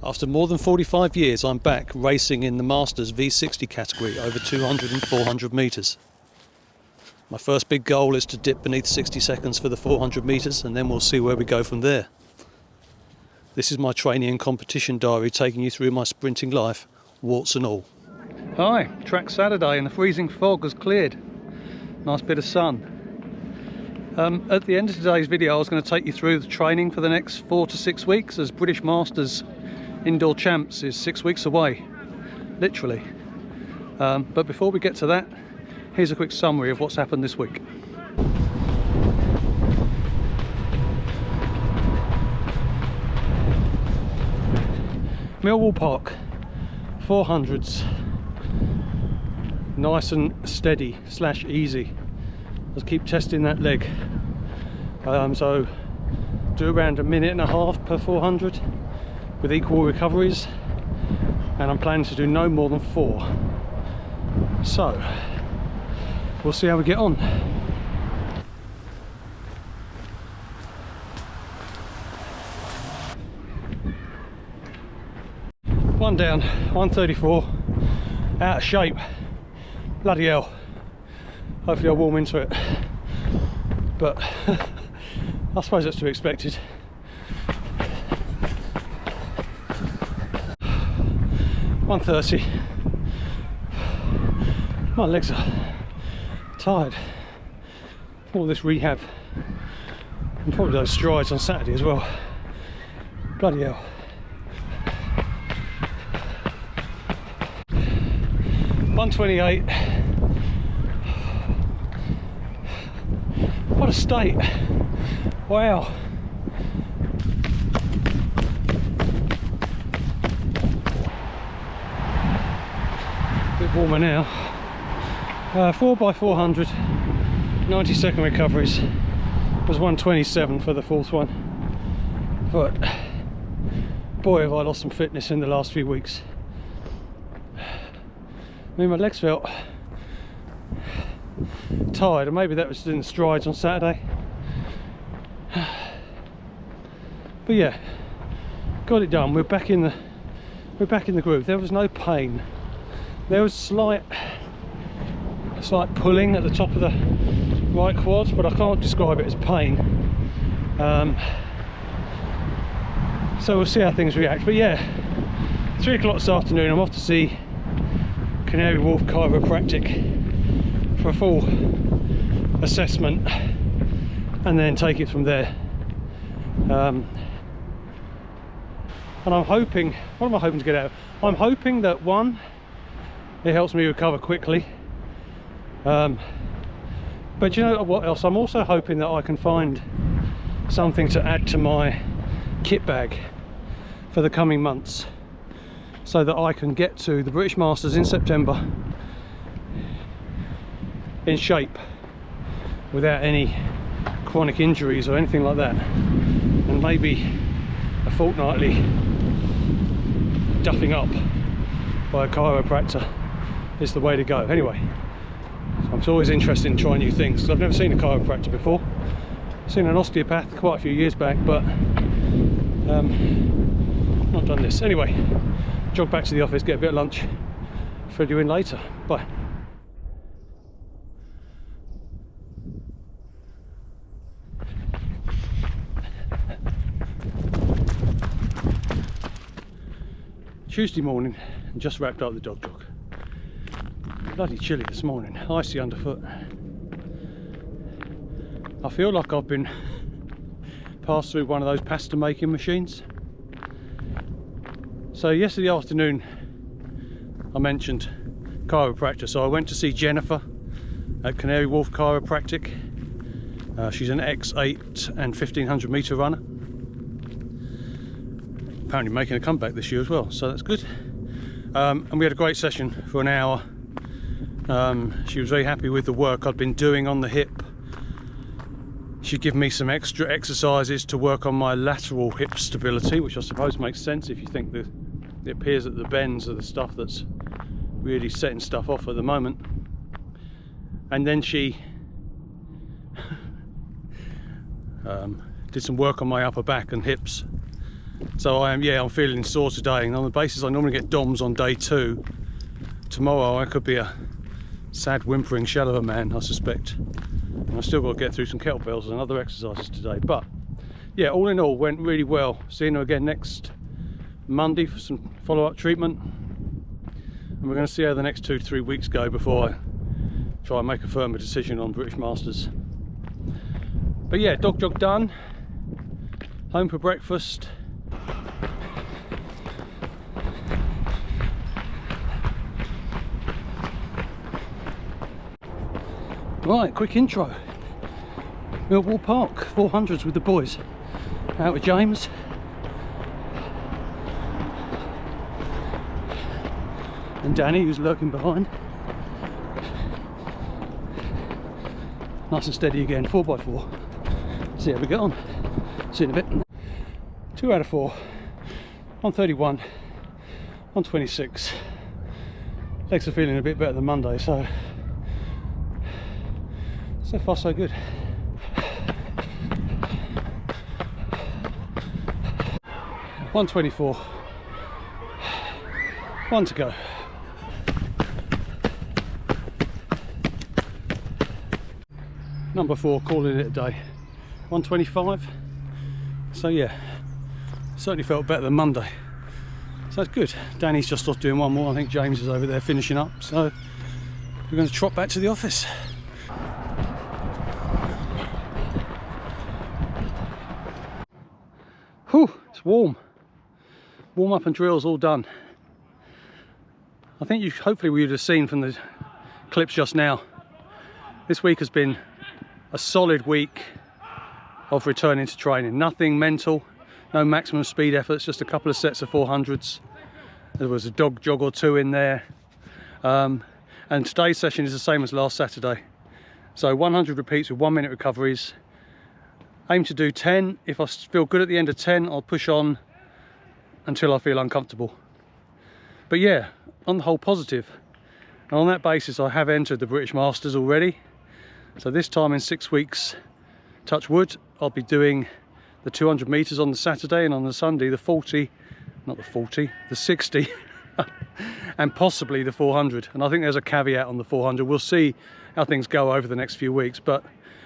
After more than 45 years, I'm back racing in the Masters V60 category over 200 and 400 metres. My first big goal is to dip beneath 60 seconds for the 400 metres, and then we'll see where we go from there. This is my training and competition diary, taking you through my sprinting life, warts and all. Hi, track Saturday and the freezing fog has cleared. Nice bit of sun. At the end of today's video I was going to take you through the training for the next 4 to 6 weeks, as British Masters Indoor Champs is 6 weeks away, literally. But before we get to that, here's a quick summary of what's happened this week. Millwall Park, 400s, nice and steady / easy. Let's keep testing that leg. So do around 1.5 minutes per 400 with equal recoveries, and I'm planning to do no more than 4. So we'll see how we get on. One down, 134, out of shape. Bloody hell. Hopefully I'll warm into it. But I suppose that's to be expected. $130. My legs are tired. All this rehab and probably those strides on Saturday as well. Bloody hell. $128. What a state. Wow. Bit warmer now. 4x400, 90-second recoveries. Was 127 for the fourth one. But boy, have I lost some fitness in the last few weeks. I mean, my legs felt tired, and maybe that was in the strides on Saturday. But yeah, got it done. We're back in the groove. There was no pain. There was slight pulling at the top of the right quad, but I can't describe it as pain. So we'll see how things react. But yeah, 3 o'clock this afternoon I'm off to see Canary Wharf Chiropractic for a full assessment, and then take it from there. And I'm hoping, what am I hoping to get out? I'm hoping that, one, it helps me recover quickly, but you know what else? I'm also hoping that I can find something to add to my kit bag for the coming months, so that I can get to the British Masters in September in shape without any chronic injuries or anything like that. And maybe a fortnightly duffing up by a chiropractor is the way to go. Anyway, I'm always interested in trying new things, because I've never seen a chiropractor before. I've seen an osteopath quite a few years back, but not done this. Anyway, jog back to the office, get a bit of lunch, fill you in later. Bye. Tuesday morning, and just wrapped up the dog jog. Bloody chilly this morning, icy underfoot. I feel like I've been passed through one of those pasta making machines. So yesterday afternoon I mentioned chiropractor, so I went to see Jennifer at Canary Wharf Chiropractic. She's an X8 and 1500 metre runner, apparently making a comeback this year as well, so that's good. And we had a great session for an hour. She was very happy with the work I'd been doing on the hip. She'd given me some extra exercises to work on my lateral hip stability, which I suppose makes sense if you think that it appears that the bends are the stuff that's really setting stuff off at the moment. And then she did some work on my upper back and hips, So I'm feeling sore today, and on the basis I normally get DOMs on day 2, tomorrow I could be a sad whimpering shell of a man, I suspect. And I've still got to get through some kettlebells and other exercises today. But yeah, all in all, went really well. Seeing her again next Monday for some follow-up treatment, and we're going to see how the next 2 to 3 weeks go before I try and make a firmer decision on British Masters. But yeah, dog jog done, home for breakfast. Right, quick intro. Millwall Park, 400s with the boys. Out with James. And Danny, who's lurking behind. Nice and steady again, 4x4. See how we get on. See you in a bit. 2 out of 4. 131. 126. Legs are feeling a bit better than Monday, so far so good. $124. 1 to go. Number 4, calling it a day. 125. So yeah, certainly felt better than Monday. So that's good. Danny's just off doing one more. I think James is over there finishing up. So we're going to trot back to the office. Whew, it's warm. Warm up and drills all done. I think hopefully we would have seen from the clips just now, this week has been a solid week of returning to training. Nothing mental, no maximum speed efforts, just a couple of sets of 400s. There was a dog jog or 2 in there. And today's session is the same as last Saturday. So 100 repeats with 1 minute recoveries. Aim to do 10. If I feel good at the end of 10, I'll push on until I feel uncomfortable. But yeah, on the whole, positive. And on that basis, I have entered the British Masters already. So this time in 6 weeks, touch wood, I'll be doing the 200 meters on the Saturday, and on the Sunday the 60 and possibly the 400. And I think there's a caveat on the 400. We'll see how things go over the next few weeks. But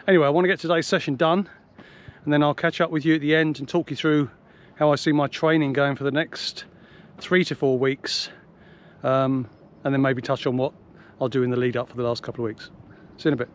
anyway, I want to get today's session done, and then I'll catch up with you at the end and talk you through how I see my training going for the next 3 to 4 weeks, and then maybe touch on what I'll do in the lead up for the last couple of weeks. See you in a bit.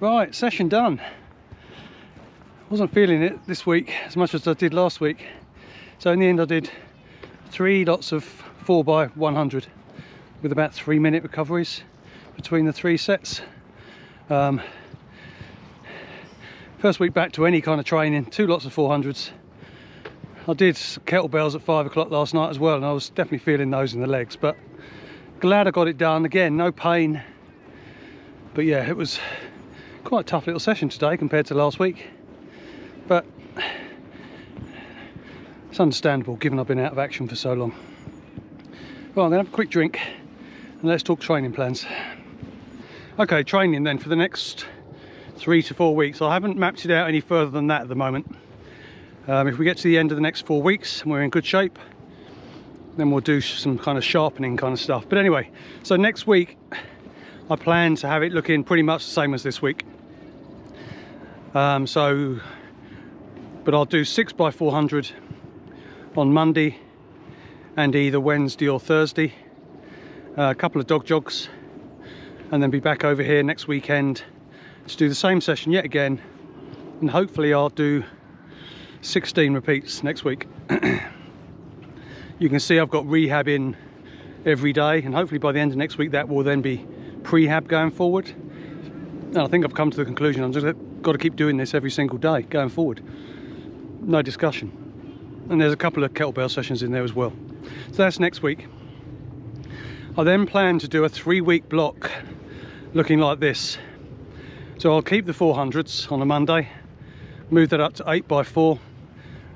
Right, session done. Wasn't feeling it this week as much as I did last week. So in the end I did 3 lots of 4x100 with about 3-minute recoveries between the 3 sets. First week back to any kind of training, 2 lots of 400s. I did kettlebells at 5 o'clock last night as well, and I was definitely feeling those in the legs, but glad I got it done. Again, no pain, but yeah, it was quite a tough little session today compared to last week, but it's understandable given I've been out of action for so long. Well, I'm gonna have a quick drink and let's talk training plans. Okay, training then for the next 3 to 4 weeks. I haven't mapped it out any further than that at the moment. If we get to the end of the next 4 weeks and we're in good shape, then we'll do some kind of sharpening kind of stuff. But anyway, so next week I plan to have it looking pretty much the same as this week. But I'll do 6x400 on Monday and either Wednesday or Thursday. A couple of dog jogs, and then be back over here next weekend to do the same session yet again, and hopefully I'll do 16 repeats next week. You can see I've got rehab in every day, and hopefully by the end of next week that will then be prehab going forward. And I think I've come to the conclusion I'm just got to keep doing this every single day going forward, no discussion. And there's a couple of kettlebell sessions in there as well. So that's next week. I then plan to do a 3-week block looking like this. So I'll keep the 400s on a Monday, move that up to 8x4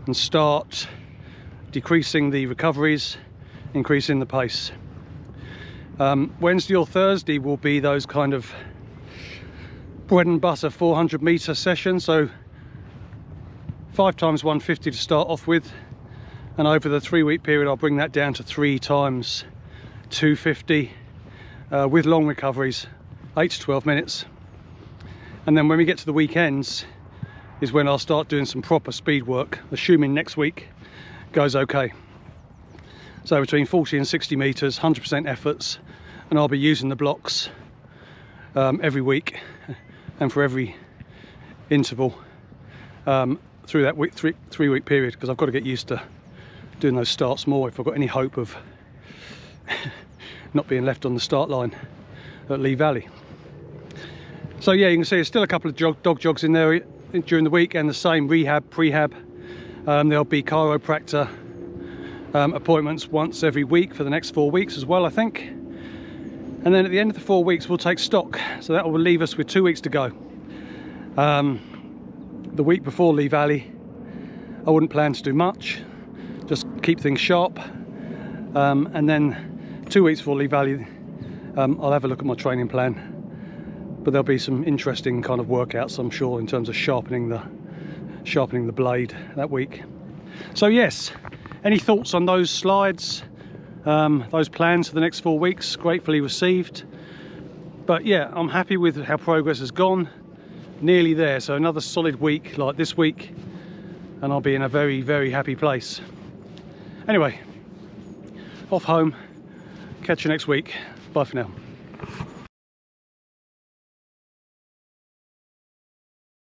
and start decreasing the recoveries, increasing the pace. Wednesday or Thursday will be those kind of bread and butter 400 meter sessions. So 5 times 150 to start off with, and over the 3-week period I'll bring that down to 3 times 250 with long recoveries, 8 to 12 minutes. And then when we get to the weekends is when I'll start doing some proper speed work, assuming next week goes okay. So between 40 and 60 meters, 100% efforts, and I'll be using the blocks every week and for every interval through that 3-week period, because I've got to get used to doing those starts more if I've got any hope of not being left on the start line at Lee Valley. So yeah, you can see there's still a couple of dog jogs in there during the week, and the same rehab, prehab. There'll be chiropractor appointments once every week for the next 4 weeks as well, I think. And then at the end of the 4 weeks we'll take stock, so that will leave us with 2 weeks to go. The week before Lee Valley I wouldn't plan to do much, just keep things sharp, and then 2 weeks before Lee Valley I'll have a look at my training plan, but there'll be some interesting kind of workouts I'm sure in terms of sharpening the blade that week. So yes, any thoughts on those slides, those plans for the next 4 weeks? Gratefully received. But yeah, I'm happy with how progress has gone, nearly there. So another solid week like this week and I'll be in a very, very happy place. Anyway, off home, catch you next week. Bye for now.